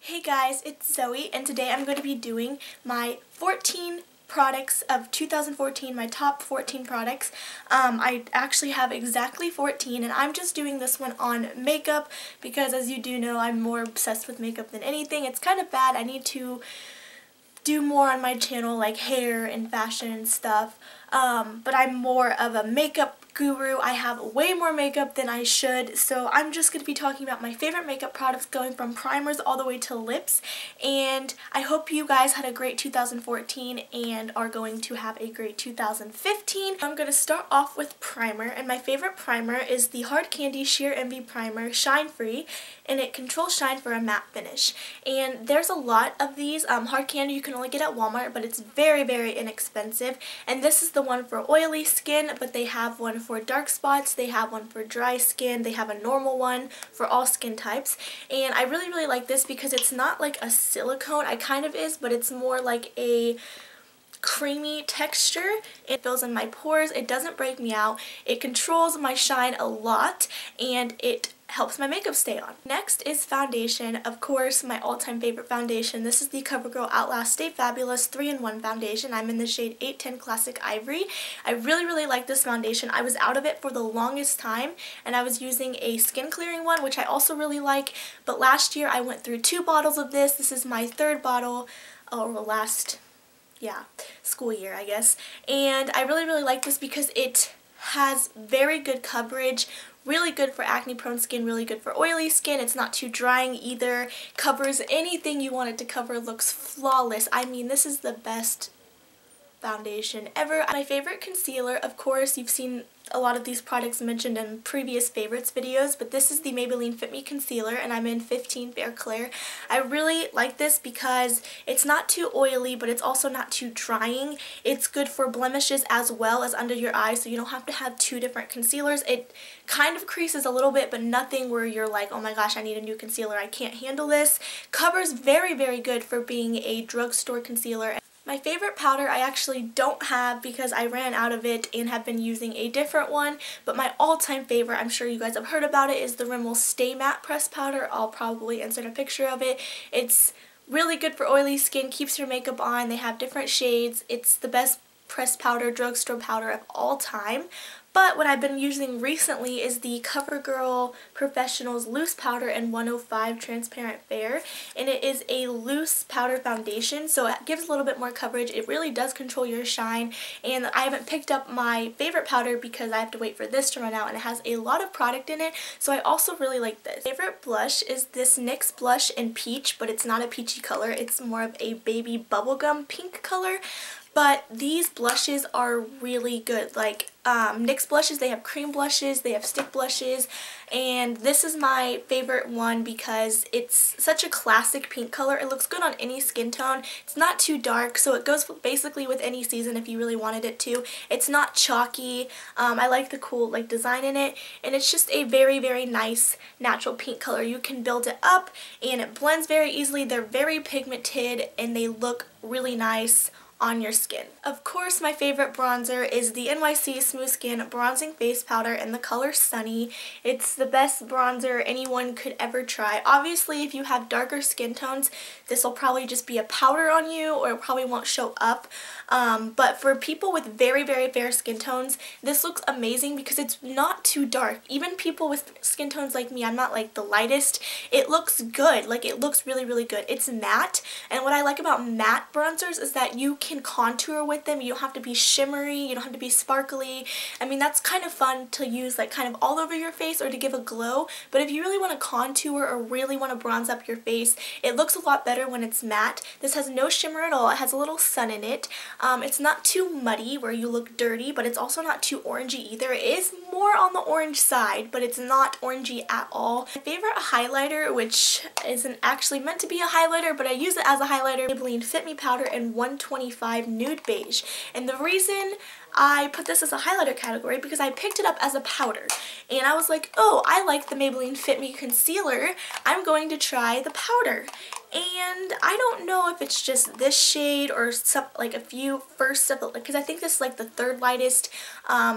Hey guys, it's Zoe, and today I'm going to be doing my 14 products of 2014, my top 14 products. I actually have exactly 14, and I'm just doing this one on makeup because, as you do know, I'm more obsessed with makeup than anything. It's kind of bad. I need to do more on my channel, like hair and fashion and stuff, but I'm more of a makeup guru. I have way more makeup than I should, so I'm just going to be talking about my favorite makeup products, going from primers all the way to lips, and I hope you guys had a great 2014 and are going to have a great 2015. I'm going to start off with primer, and my favorite primer is the Hard Candy Sheer Envy Primer Shine Free, and it controls shine for a matte finish. And there's a lot of these. Hard Candy you can only get at Walmart, but it's very, very inexpensive, and this is the one for oily skin, but they have one for dark spots, they have one for dry skin, they have a normal one for all skin types, and I really, really like this because it's not like a silicone. It kind of is, but it's more like a creamy texture. It fills in my pores, it doesn't break me out, it controls my shine a lot, and it helps my makeup stay on. Next is foundation. Of course, my all-time favorite foundation. This is the Covergirl Outlast Stay Fabulous 3-in-1 foundation. I'm in the shade 810 Classic Ivory. I really, really like this foundation. I was out of it for the longest time, and I was using a skin clearing one, which I also really like, but last year I went through 2 bottles of this. This is my 3rd bottle, or last, school year, I guess, and I really, really like this because it has very good coverage, really good for acne prone skin, really good for oily skin. It's not too drying either, covers anything you want it to cover, looks flawless. I mean, this is the best foundation ever. My favorite concealer, of course, you've seen a lot of these products mentioned in previous favorites videos, but this is the Maybelline FIT ME Concealer, and I'm in 15 Fair Clair. I really like this because it's not too oily, but it's also not too drying. It's good for blemishes as well as under your eyes, so you don't have to have 2 different concealers. It kind of creases a little bit, but nothing where you're like, oh my gosh, I need a new concealer, I can't handle this. Covers very, very good for being a drugstore concealer. My favorite powder I actually don't have because I ran out of it and have been using a different one, but my all-time favorite, I'm sure you guys have heard about it, is the Rimmel Stay Matte Pressed Powder. I'll probably insert a picture of it. It's really good for oily skin, keeps your makeup on. They have different shades. It's the best pressed powder, drugstore powder of all time. But what I've been using recently is the CoverGirl Professionals Loose Powder in 105 Transparent Fair, and it is a loose powder foundation, so it gives a little bit more coverage. It really does control your shine, and I haven't picked up my favorite powder because I have to wait for this to run out, and it has a lot of product in it, so I also really like this. Favorite blush is this NYX Blush in Peach, but it's not a peachy color. It's more of a baby bubblegum pink color. But these blushes are really good. Like NYX blushes, they have cream blushes, they have stick blushes, and this is my favorite one because it's such a classic pink color. It looks good on any skin tone. It's not too dark, so it goes basically with any season if you really wanted it to. It's not chalky. I like the cool design in it, and it's just a very, very nice natural pink color. You can build it up, and it blends very easily. They're very pigmented, and they look really nice on your skin. Of course, my favorite bronzer is the NYX Smooth Skin Bronzing Face Powder in the color Sunny. It's the best bronzer anyone could ever try. Obviously, if you have darker skin tones, this will probably just be a powder on you, or it probably won't show up. But for people with very, very fair skin tones, this looks amazing because it's not too dark. Even people with skin tones like me, I'm not like the lightest, it looks good. Like, it looks really, really good. It's matte, and what I like about matte bronzers is that you can contour with them. You don't have to be shimmery, you don't have to be sparkly. I mean, that's kind of fun to use like kind of all over your face or to give a glow, but if you really want to contour or really want to bronze up your face, it looks a lot better when it's matte. This has no shimmer at all. It has a little sun in it. It's not too muddy where you look dirty, but it's also not too orangey either. It is more on the orange side, but it's not orangey at all. My favorite highlighter, which isn't actually meant to be a highlighter, but I use it as a highlighter, Maybelline FIT ME Powder in 125 Nude Beige. And the reason I put this as a highlighter category because I picked it up as a powder, and I was like, oh, I like the Maybelline FIT ME Concealer, I'm going to try the powder. And I don't know if it's just this shade or some, like a few first of the, because I think this is like the 3rd lightest.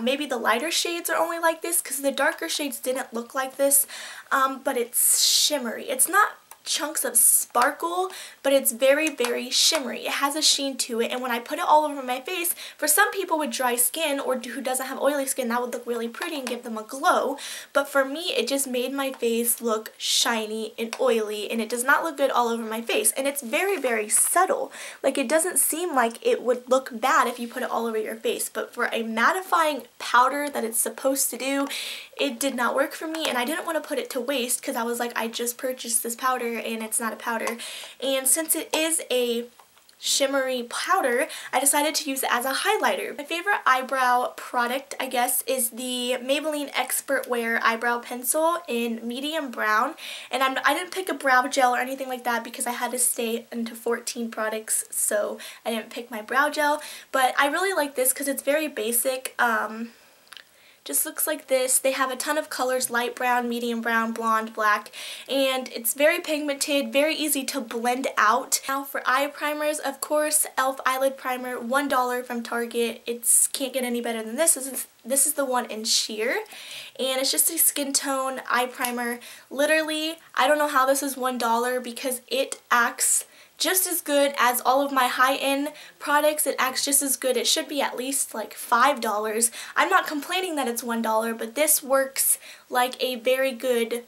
Maybe the lighter shades are only like this because the darker shades didn't look like this, but it's shimmery. It's not chunks of sparkle, but it's very, very shimmery. It has a sheen to it, and when I put it all over my face, for some people with dry skin or who doesn't have oily skin, that would look really pretty and give them a glow, but for me, it just made my face look shiny and oily, and it does not look good all over my face, and it's very, very subtle. Like, it doesn't seem like it would look bad if you put it all over your face, but for a mattifying powder that it's supposed to do, it did not work for me, and I didn't want to put it to waste because I was like, I just purchased this powder and it's not a powder. And since it is a shimmery powder, I decided to use it as a highlighter. My favorite eyebrow product, I guess, is the Maybelline Expert Wear Eyebrow Pencil in medium brown. And I didn't pick a brow gel or anything like that because I had to stay into 14 products, so I didn't pick my brow gel. But I really like this because it's very basic. Just looks like this. They have a ton of colors: light brown, medium brown, blonde, black, and it's very pigmented, very easy to blend out. Now for eye primers, of course, e.l.f. Eyelid Primer, $1 from Target. It's can't get any better than this. This is the one in sheer, and it's just a skin tone eye primer. Literally, I don't know how this is $1 because it acts just as good as all of my high-end products. It acts just as good. It should be at least like $5. I'm not complaining that it's $1, but this works like a very good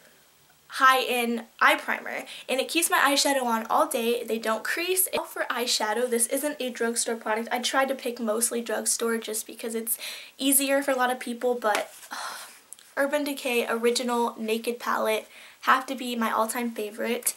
high-end eye primer, and it keeps my eyeshadow on all day. They don't crease. For eyeshadow, this isn't a drugstore product. I tried to pick mostly drugstore just because it's easier for a lot of people, but Urban Decay Original Naked Palette have to be my all-time favorite.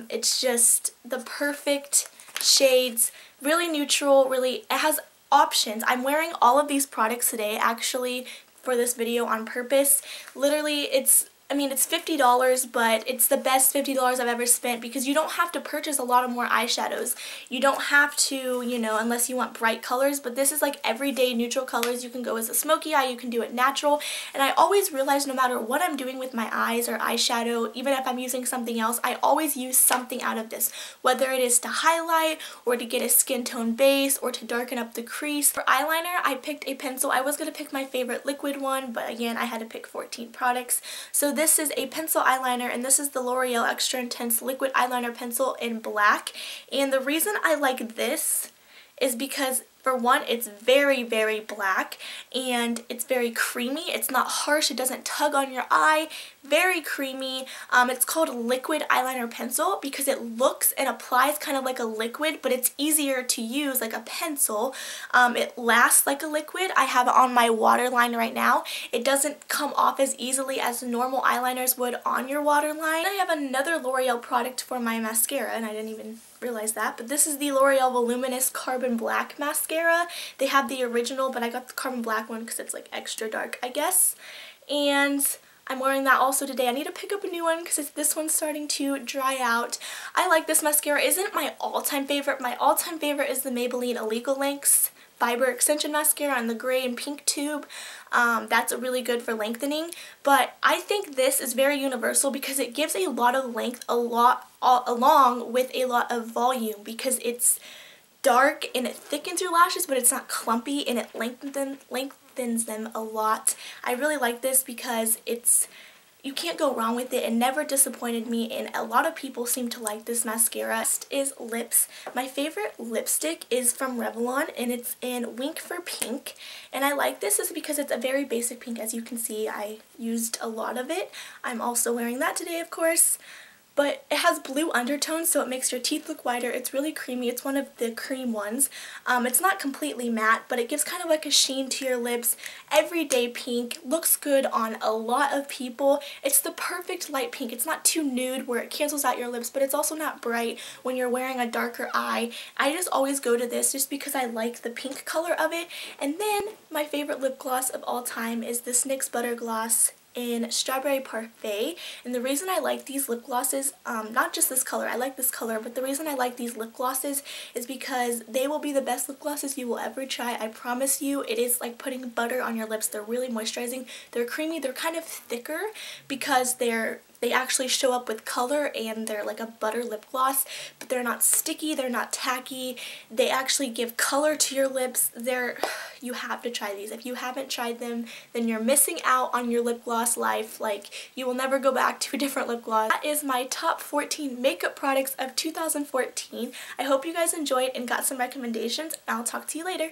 It's just the perfect shades, really neutral, it has options. I'm wearing all of these products today actually for this video on purpose. Literally, it's $50, but it's the best $50 I've ever spent because you don't have to purchase a lot of more eyeshadows. You don't have to, you know, unless you want bright colors, but this is like everyday neutral colors. You can go as a smoky eye, you can do it natural, and I always realize no matter what I'm doing with my eyes or eyeshadow, even if I'm using something else, I always use something out of this, whether it is to highlight or to get a skin tone base or to darken up the crease. For eyeliner, I picked a pencil. I was going to pick my favorite liquid one, but again, I had to pick 14 products. So this is a pencil eyeliner, and this is the L'Oreal Extra Intense Liquid Eyeliner Pencil in black. And the reason I like this is because, for one, it's very, very black, and it's very creamy. It's not harsh. It doesn't tug on your eye. Very creamy. It's called Liquid Eyeliner Pencil because it looks and applies kind of like a liquid, but it's easier to use like a pencil. It lasts like a liquid. I have it on my waterline right now. It doesn't come off as easily as normal eyeliners would on your waterline. I have another L'Oreal product for my mascara, and I didn't even realize that, but this is the L'Oreal Voluminous Carbon Black Mascara. They have the original, but I got the carbon black one because it's like extra dark, I guess. And I'm wearing that also today. I need to pick up a new one because this one's starting to dry out. I like this mascara. It isn't my all-time favorite. My all-time favorite is the Maybelline Illegal Lengths Fiber Extension Mascara in the gray and pink tube. That's really good for lengthening, but I think this is very universal because it gives a lot of length along with a lot of volume because it's dark and it thickens your lashes, but it's not clumpy, and it lengthens them a lot. I really like this because you can't go wrong with it. It never disappointed me, and a lot of people seem to like this mascara. Next is lips. My favorite lipstick is from Revlon, and it's in Wink for Pink, and I like this is because it's a very basic pink. As you can see, I used a lot of it. I'm also wearing that today, of course. But it has blue undertones, so it makes your teeth look whiter. It's really creamy. It's one of the cream ones. It's not completely matte, but it gives kind of like a sheen to your lips. Everyday pink. Looks good on a lot of people. It's the perfect light pink. It's not too nude where it cancels out your lips, but it's also not bright when you're wearing a darker eye. I just always go to this just because I like the pink color of it. And then my favorite lip gloss of all time is this NYX Buttergloss in Strawberry Parfait, and the reason I like these lip glosses, not just this color, I like this color, but the reason I like these lip glosses is because they will be the best lip glosses you will ever try. I promise you, it is like putting butter on your lips. They're really moisturizing, they're creamy, they're kind of thicker because they're They actually show up with color and they're like a butter lip gloss, but they're not sticky, they're not tacky. They actually give color to your lips. You have to try these. If you haven't tried them, then you're missing out on your lip gloss life. Like, you will never go back to a different lip gloss. That is my top 14 makeup products of 2014. I hope you guys enjoyed and got some recommendations, and I'll talk to you later.